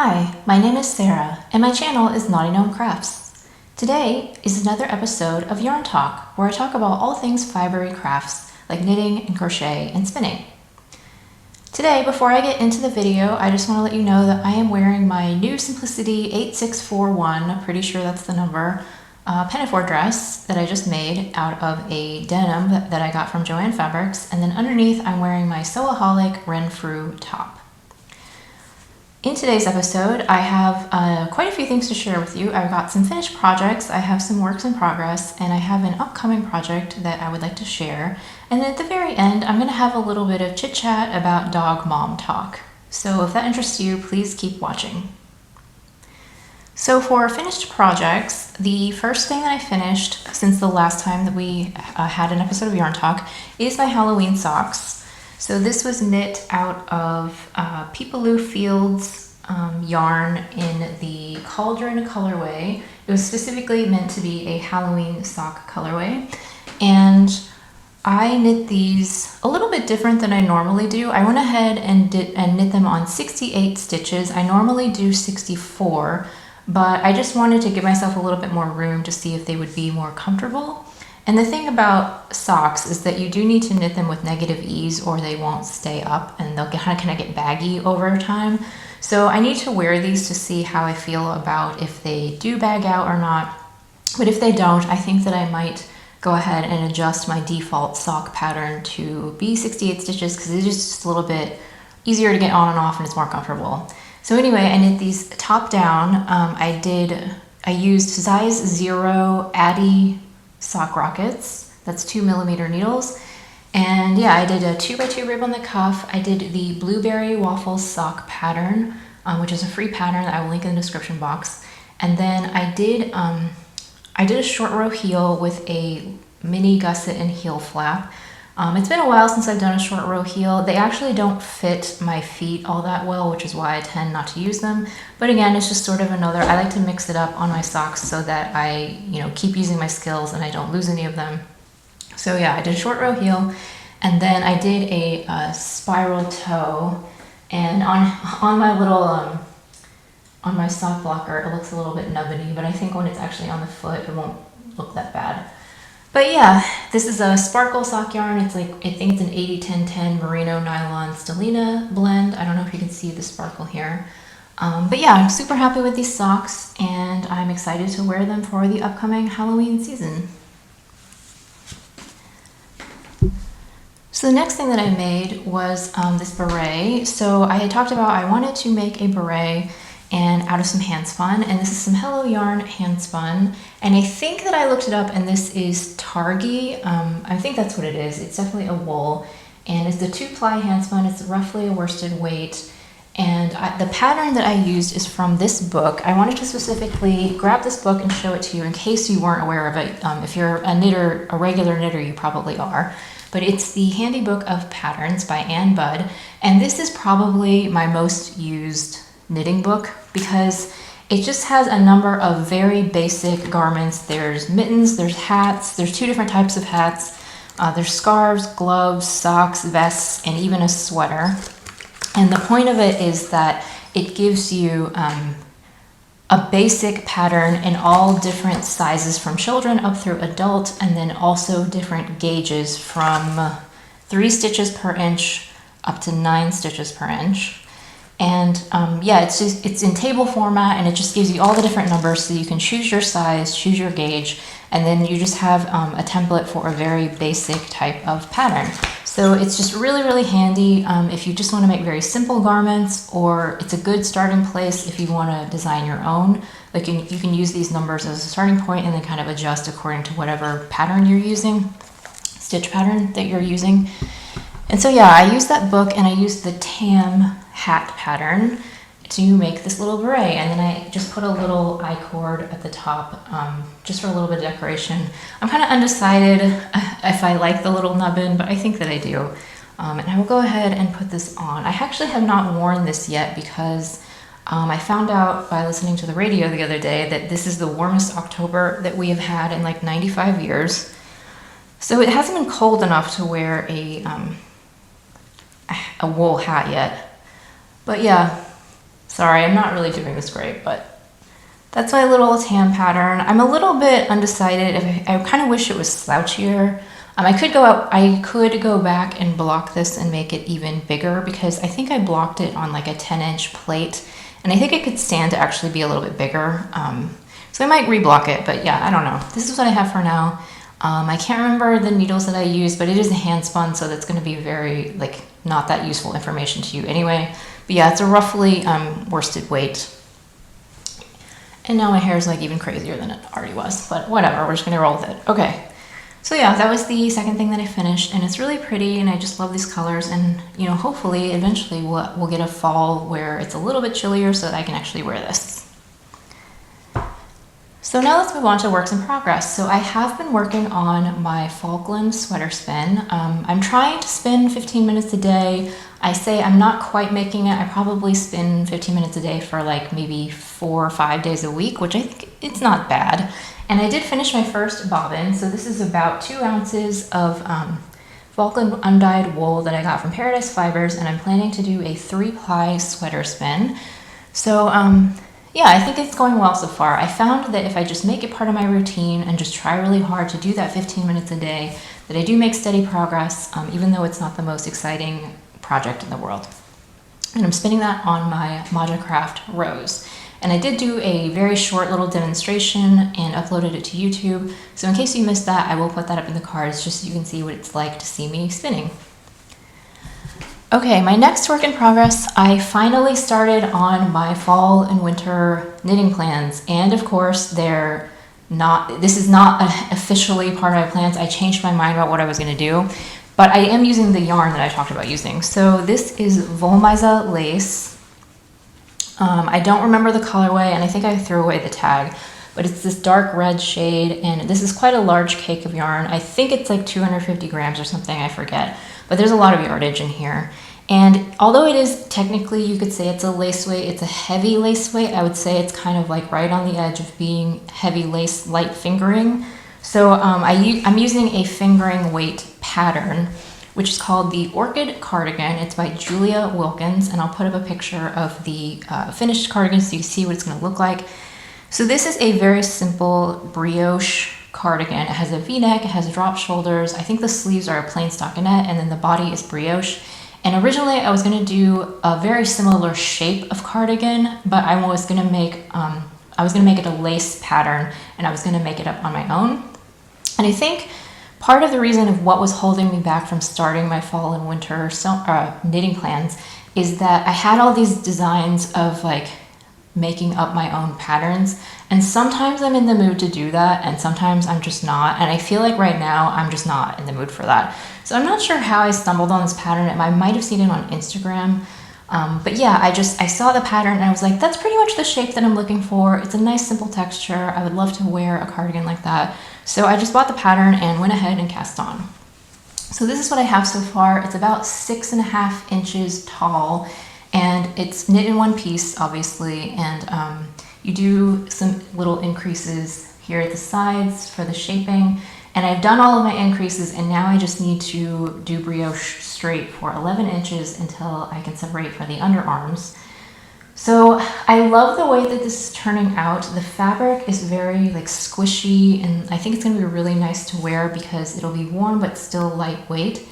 Hi, my name is Sarah, and my channel is knottygnome Crafts. Today is another episode of Yarn Talk, where I talk about all things fibery crafts like knitting and crochet and spinning. Today, before I get into the video, I just want to let you know that I am wearing my new Simplicity 8641, I'm pretty sure that's the number, pinafore dress that I just made out of a denim that I got from Joann Fabrics, and then underneath I'm wearing my Sewaholic Renfrew top. In today's episode, I have quite a few things to share with you. I've got some finished projects, I have some works in progress, and I have an upcoming project that I would like to share. And then at the very end, I'm going to have a little bit of chit chat about dog mom talk. So if that interests you, please keep watching. So for finished projects, the first thing that I finished since the last time that we had an episode of Yarn Talk is my Halloween socks. So this was knit out of Peepaloo Fields yarn in the Cauldron colorway. It was specifically meant to be a Halloween sock colorway. And I knit these a little bit different than I normally do. I went ahead and knit them on 68 stitches. I normally do 64, but I just wanted to give myself a little bit more room to see if they would be more comfortable. And the thing about socks is that you do need to knit them with negative ease or they won't stay up and they'll kind of get baggy over time. So I need to wear these to see how I feel about if they do bag out or not. But if they don't, I think that I might go ahead and adjust my default sock pattern to be 68 stitches because it's just a little bit easier to get on and off and it's more comfortable. So anyway, I knit these top down. I used size 0 Addy sock rockets. That's 2mm needles. And yeah, I did a 2x2 rib on the cuff. I did the blueberry waffles sock pattern, which is a free pattern that I will link in the description box. And then I did a short row heel with a mini gusset and heel flap. It's been a while since I've done a short row heel. They actually don't fit my feet all that well, which is why I tend not to use them. But again, it's just sort of another, I like to mix it up on my socks so that I, keep using my skills and I don't lose any of them. So yeah, I did a short row heel, and then I did a spiral toe, and on my little, on my sock blocker, it looks a little bit nubbiny, but I think when it's actually on the foot, it won't look that bad. But yeah, this is a sparkle sock yarn. It's like, I think it's an 80-10-10 merino nylon stellina blend. I don't know if you can see the sparkle here. But yeah, I'm super happy with these socks and I'm excited to wear them for the upcoming Halloween season. So the next thing that I made was this beret. So I had talked about I wanted to make a beret and out of some hand spun, and this is some Hello Yarn hand spun, and I think that I looked it up and this is Targi. I think that's what it is. It's definitely a wool, and it's the 2-ply hand spun. It's roughly a worsted weight, and the pattern that I used is from this book. I wanted to specifically grab this book and show it to you in case you weren't aware of it. If you're a knitter, a regular knitter, you probably are. But it's the Handy Book of Patterns by Ann Budd, and this is probably my most used knitting book because it just has a number of very basic garments. There's mittens, there's hats, there's 2 different types of hats, there's scarves, gloves, socks, vests, and even a sweater. And the point of it is that it gives you a basic pattern in all different sizes from children up through adult, and then also different gauges from 3 stitches per inch up to 9 stitches per inch. And yeah, it's in table format, and it just gives you all the different numbers so you can choose your size, choose your gauge, and then you just have a template for a very basic type of pattern. So it's just really, really handy if you just want to make very simple garments, or it's a good starting place if you want to design your own. Like you can use these numbers as a starting point and then kind of adjust according to whatever pattern you're using, stitch pattern that you're using. And so yeah, I used that book and I used the tam hat pattern to make this little beret, and then I just put a little I-cord at the top just for a little bit of decoration. I'm kind of undecided if I like the little nubbin, but I think that I do. And I will go ahead and put this on. I actually have not worn this yet because I found out by listening to the radio the other day that this is the warmest October that we have had in like 95 years. So it hasn't been cold enough to wear a wool hat yet. But yeah, Sorry, I'm not really doing this great, but that's my little tan pattern. I'm a little bit undecided. I kind of wish it was slouchier. I could go back and block this and make it even bigger because I think I blocked it on like a 10-inch plate, and I think it could stand to actually be a little bit bigger. So I might reblock it, but yeah, I don't know. This is what I have for now. I can't remember the needles that I use, but it is a hand spun, so that's going to be very like not that useful information to you anyway. But yeah, it's a roughly worsted weight. And now my hair is like even crazier than it already was, but whatever, we're just gonna roll with it. Okay, so yeah, that was the second thing that I finished, and it's really pretty, and I just love these colors, and you know, hopefully eventually we'll get a fall where it's a little bit chillier so that I can actually wear this. So now let's move on to works in progress. So I have been working on my Falkland sweater spin. I'm trying to spin 15 minutes a day. I say I'm not quite making it. I probably spin 15 minutes a day for like maybe 4 or 5 days a week, which I think it's not bad. And I did finish my first bobbin. So this is about 2 ounces of Falkland undyed wool that I got from Paradise Fibers, and I'm planning to do a 3-ply sweater spin. So yeah, I think it's going well so far. I found that if I just make it part of my routine and just try really hard to do that 15 minutes a day, that I do make steady progress, even though it's not the most exciting project in the world. And I'm spinning that on my Craft Rose. And I did do a very short little demonstration and uploaded it to YouTube. So in case you missed that, I will put that up in the cards just so you can see what it's like to see me spinning. Okay, my next work in progress, I finally started on my fall and winter knitting plans. And of course, this is not officially part of my plans. I changed my mind about what I was gonna do, but I am using the yarn that I talked about using. So this is Volmisa lace. I don't remember the colorway, and I think I threw away the tag, but it's this dark red shade, and this is quite a large cake of yarn. I think it's like 250 grams or something, I forget. But there's a lot of yardage in here. And although it is technically, you could say it's a lace weight, it's a heavy lace weight, I would say it's kind of like right on the edge of being heavy lace, light fingering. So I'm using a fingering weight pattern, which is called the Orchid Cardigan. It's by Julia Wilkins, and I'll put up a picture of the finished cardigan so you see what it's gonna look like. So this is a very simple brioche cardigan. It has a V-neck, it has drop shoulders. I think the sleeves are a plain stockinette, and then the body is brioche. And originally I was gonna do a very similar shape of cardigan, but I was gonna make it a lace pattern, and I was gonna make it up on my own. And I think part of the reason of what was holding me back from starting my fall and winter knitting plans is that I had all these designs of like making up my own patterns, and sometimes I'm in the mood to do that and sometimes I'm just not, and I feel like right now I'm just not in the mood for that. So I'm not sure how I stumbled on this pattern. I might have seen it on Instagram, but yeah, I saw the pattern and I was like, that's pretty much the shape that I'm looking for. It's a nice simple texture. I would love to wear a cardigan like that. So I just bought the pattern and went ahead and cast on. So this is what I have so far. It's about 6.5 inches tall, and it's knit in one piece, obviously, and you do some little increases here at the sides for the shaping, and I've done all of my increases, and now I just need to do brioche straight for 11 inches until I can separate for the underarms. So I love the way that this is turning out. The fabric is very like squishy, and I think it's gonna be really nice to wear because it'll be warm but still lightweight.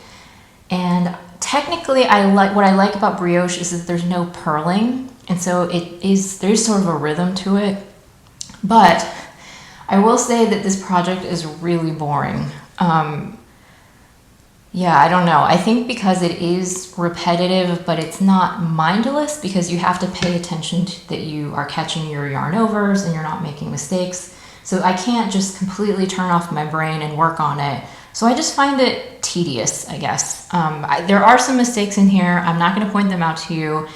And technically, what I like about brioche is that there's no purling, and so there's sort of a rhythm to it. But I will say that this project is really boring. Yeah, I don't know. I think because it is repetitive, but it's not mindless because you have to pay attention to that you are catching your yarn overs and you're not making mistakes. So I can't just completely turn off my brain and work on it. So I just find it tedious, I guess. There are some mistakes in here. I'm not going to point them out to you.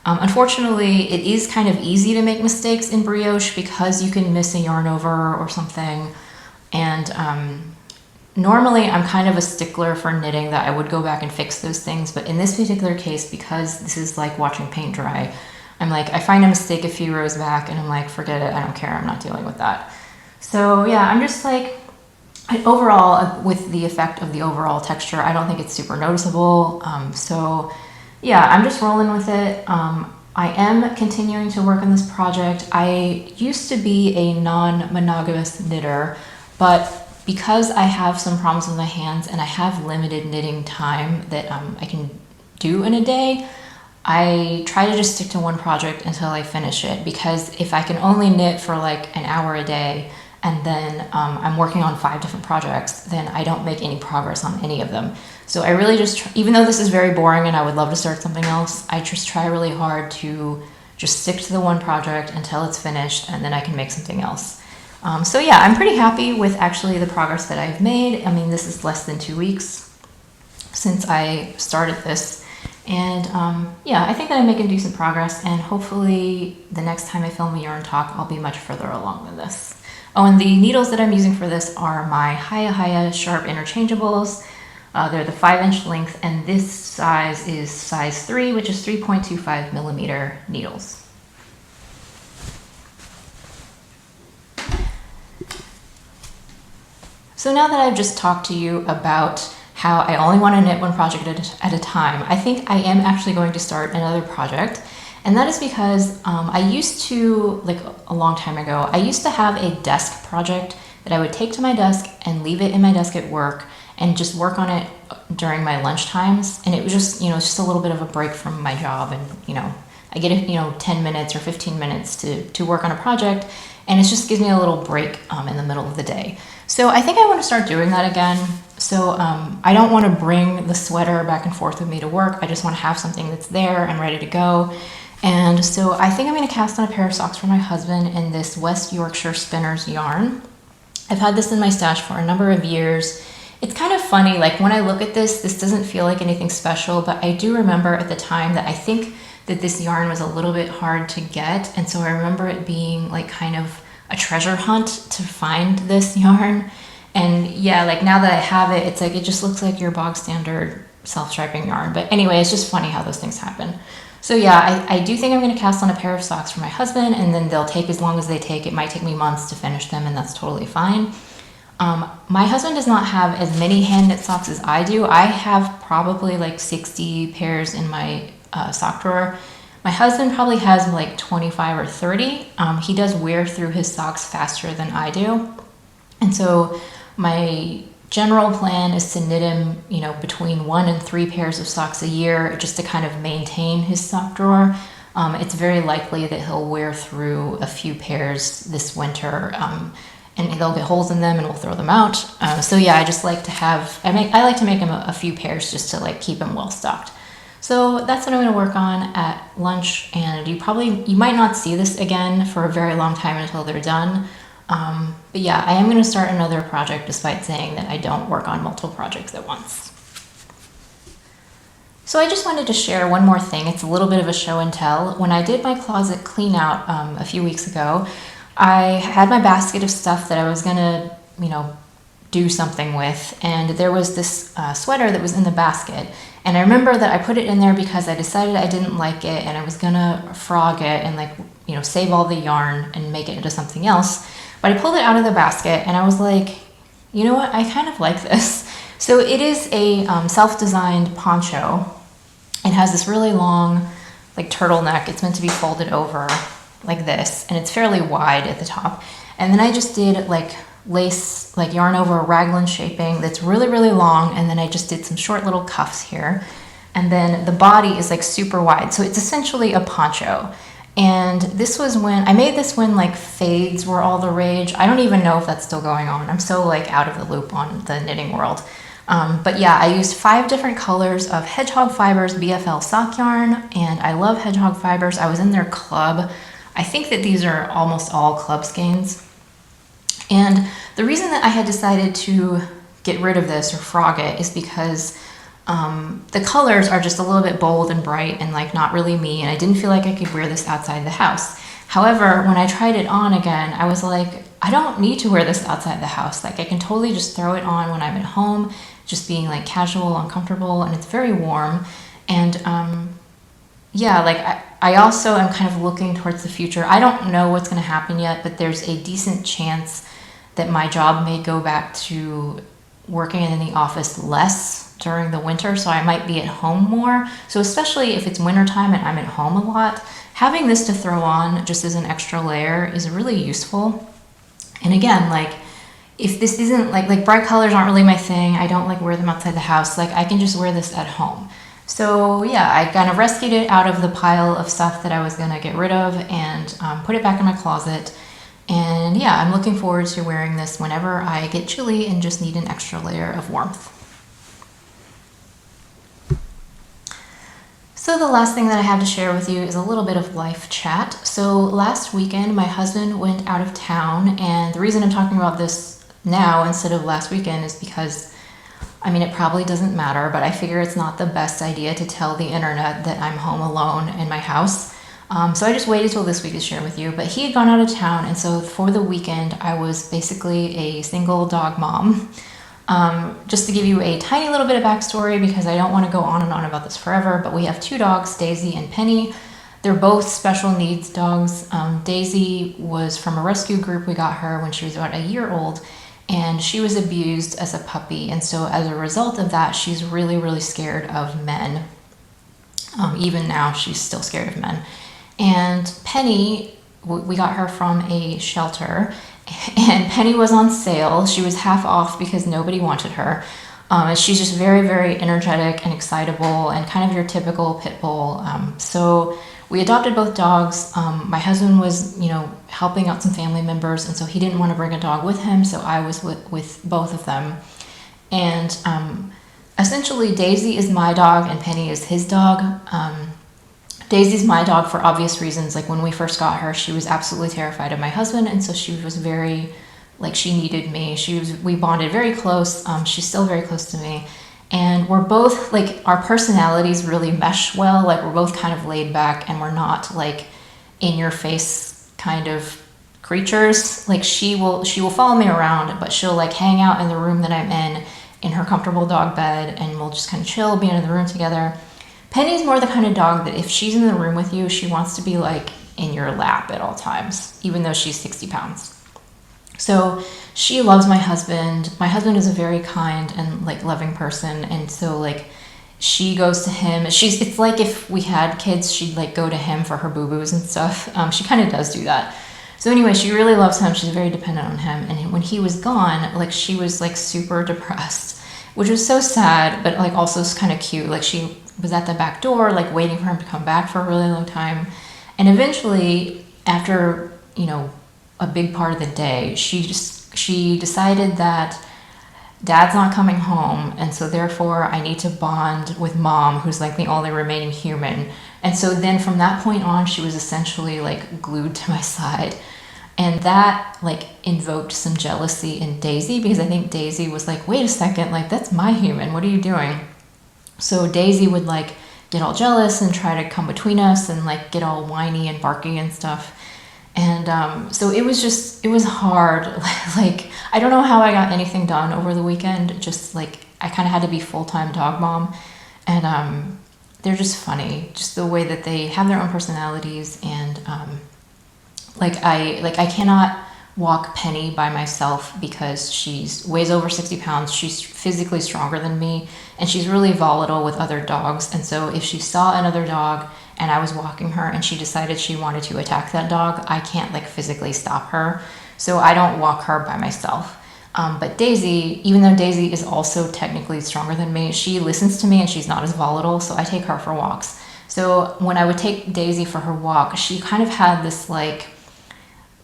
Unfortunately, it is kind of easy to make mistakes in brioche because you can miss a yarn over or something. And normally I'm kind of a stickler for knitting that I would go back and fix those things. But in this particular case, because this is like watching paint dry, I'm like, I find a mistake a few rows back and I'm like, forget it, I don't care, I'm not dealing with that. So yeah, I'm just like, overall, with the effect of the overall texture, I don't think it's super noticeable. So yeah, I'm just rolling with it. I am continuing to work on this project. I used to be a non-monogamous knitter, but because I have some problems with my hands and I have limited knitting time that I can do in a day, I try to just stick to one project until I finish it, because if I can only knit for like an hour a day and then I'm working on 5 different projects, then I don't make any progress on any of them. So I really just, even though this is very boring and I would love to start something else, I just try really hard to just stick to the one project until it's finished, and then I can make something else. So yeah, I'm pretty happy with actually the progress that I've made. I mean, this is less than 2 weeks since I started this. And yeah, I think that I'm making decent progress, and hopefully the next time I film a yarn talk, I'll be much further along than this. Oh, and the needles that I'm using for this are my Hiya Sharp Interchangeables. They're the 5-inch length, and this size is size 3, which is 3.25 millimeter needles. So now that I've just talked to you about how I only want to knit one project at a time, I think I am actually going to start another project. And that is because I used to, like a long time ago, I used to have a desk project that I would take to my desk and leave it in my desk at work and just work on it during my lunch times. And it was just, just a little bit of a break from my job. And, I get, 10 minutes or 15 minutes to work on a project. And it just gives me a little break in the middle of the day. So I think I want to start doing that again. So I don't want to bring the sweater back and forth with me to work. I just want to have something that's there and ready to go. And so I think I'm going to cast on a pair of socks for my husband in this West Yorkshire Spinners yarn. I've had this in my stash for a number of years. It's kind of funny, like when I look at this doesn't feel like anything special, but I do remember at the time that I think that this yarn was a little bit hard to get. And so I remember it being like kind of a treasure hunt to find this yarn. And yeah, like now that I have it, it's like, it just looks like your bog standard self-striping yarn. But anyway, it's just funny how those things happen. So yeah, I do think I'm going to cast on a pair of socks for my husband, and then they'll take as long as they take. It might take me months to finish them, and that's totally fine. My husband does not have as many hand knit socks as I do. I have probably like 60 pairs in my sock drawer. My husband probably has like 25 or 30. He does wear through his socks faster than I do. And so my general plan is to knit him, between 1 and 3 pairs of socks a year, just to kind of maintain his sock drawer. It's very likely that he'll wear through a few pairs this winter, and they'll get holes in them and we'll throw them out. So yeah, I just like to I like to make him a few pairs just to like keep him well stocked. So that's what I'm going to work on at lunch, and you might not see this again for a very long time until they're done. But yeah, I am going to start another project despite saying that I don't work on multiple projects at once. So I just wanted to share one more thing. It's a little bit of a show and tell. When I did my closet clean out a few weeks ago, I had my basket of stuff that I was going to, do something with, and there was this sweater that was in the basket. And I remember that I put it in there because I decided I didn't like it and I was gonna frog it and save all the yarn and make it into something else. But I pulled it out of the basket and I was like, you know what, I kind of like this. So it is a self-designed poncho. It has this really long turtleneck. It's meant to be folded over like this, and it's fairly wide at the top. And then I just did lace, yarn over a raglan shaping that's really, really long, and then I just did some short little cuffs here. And then the body is super wide, so it's essentially a poncho. And this was when I made this, when fades were all the rage. I don't even know if that's still going on. I'm so out of the loop on the knitting world. But yeah, I used 5 different colors of Hedgehog Fibers BFL sock yarn, and I love Hedgehog Fibers. I was in their club. I think that these are almost all club skeins. And the reason that I had decided to get rid of this or frog it is because the colors are just a little bit bold and bright and not really me, and I didn't feel like I could wear this outside the house. However, when I tried it on again, I was like, I don't need to wear this outside the house. I can totally just throw it on when I'm at home, just being casual and comfortable, and it's very warm. And yeah, I also am kind of looking towards the future. I don't know what's going to happen yet, but there's a decent chance that my job may go back to working in the office less during the winter, so I might be at home more. So especially if it's wintertime and I'm at home a lot, having this to throw on just as an extra layer is really useful. And again, like, if this isn't like bright colors aren't really my thing, I don't like wear them outside the house, like I can just wear this at home. So yeah, I kind of rescued it out of the pile of stuff that I was gonna get rid of and put it back in my closet. And yeah, I'm looking forward to wearing this whenever I get chilly and just need an extra layer of warmth. So the last thing that I have to share with you is a little bit of life chat. So last weekend, my husband went out of town, and the reason I'm talking about this now instead of last weekend is because, I mean, it probably doesn't matter, but I figure it's not the best idea to tell the internet that I'm home alone in my house. So I just waited till this week to share with you, but he had gone out of town, and so for the weekend, I was basically a single dog mom. Just to give you a tiny little bit of backstory, because I don't want to go on and on about this forever, but we have two dogs, Daisy and Penny. They're both special needs dogs. Daisy was from a rescue group. We got her when she was about a year old, and she was abused as a puppy. And so as a result of that, she's really, really scared of men. Even now, she's still scared of men. And Penny, we got her from a shelter, and Penny was on sale. She was half off because nobody wanted her. And she's just very, very energetic and excitable and kind of your typical pit bull. So we adopted both dogs. My husband was, helping out some family members, and so he didn't want to bring a dog with him, so I was with both of them. And essentially, Daisy is my dog and Penny is his dog. Daisy's my dog for obvious reasons. Like when we first got her, she was absolutely terrified of my husband, and so she was very, she needed me. We bonded very close. She's still very close to me, and we're both our personalities really mesh well. Like we're both kind of laid back, and we're not in your face kind of creatures. Like she will follow me around, but she'll hang out in the room that I'm in her comfortable dog bed, and we'll just kind of chill, be in the room together. Penny's more the kind of dog that if she's in the room with you, she wants to be in your lap at all times, even though she's 60 pounds. So she loves my husband. My husband is a very kind and loving person, and so she goes to him. It's like if we had kids, she'd go to him for her boo-boos and stuff. She kind of does do that. So anyway, she really loves him. She's very dependent on him. And when he was gone, she was super depressed, which was so sad, but also kind of cute. She was at the back door, waiting for him to come back for a really long time. And eventually, after, a big part of the day, she decided that Dad's not coming home, and so therefore I need to bond with Mom, who's the only remaining human. And so then from that point on, she was essentially glued to my side. And that invoked some jealousy in Daisy, because I think Daisy was wait a second, that's my human, what are you doing? So Daisy would get all jealous and try to come between us and get all whiny and barky and stuff. And so it was hard. I don't know how I got anything done over the weekend. Just I kind of had to be full-time dog mom. And they're just funny, just the way that they have their own personalities. And I cannot walk Penny by myself because she's weighs over 60 pounds. She's physically stronger than me, and she's really volatile with other dogs. And so if she saw another dog and I was walking her and she decided she wanted to attack that dog, I can't physically stop her. So I don't walk her by myself. But Daisy, even though Daisy is also technically stronger than me, she listens to me and she's not as volatile, so I take her for walks. So when I would take Daisy for her walk, she kind of had this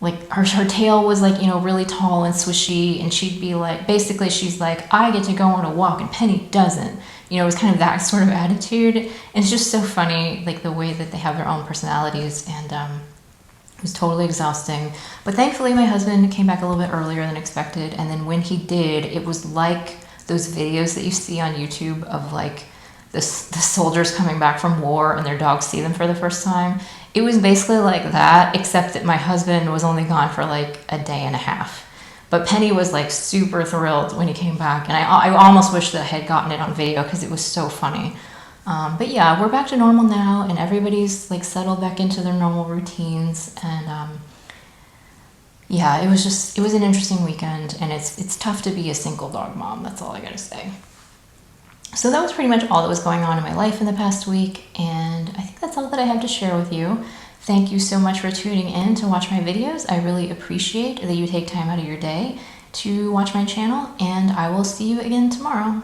her tail was really tall and swishy, and she'd be basically she's I get to go on a walk and Penny doesn't. It was kind of that sort of attitude. And it's just so funny, the way that they have their own personalities, and it was totally exhausting. But thankfully my husband came back a little bit earlier than expected, and then when he did, it was those videos that you see on YouTube of the soldiers coming back from war and their dogs see them for the first time. It was basically like that, except that my husband was only gone for a day and a half. But Penny was super thrilled when he came back, and I almost wish that I had gotten it on video because it was so funny. But yeah, we're back to normal now, and everybody's settled back into their normal routines. And yeah, it was an interesting weekend, and it's tough to be a single dog mom. That's all I gotta say. So that was pretty much all that was going on in my life in the past week, and I think that's all that I have to share with you. Thank you so much for tuning in to watch my videos. I really appreciate that you take time out of your day to watch my channel, and I will see you again tomorrow.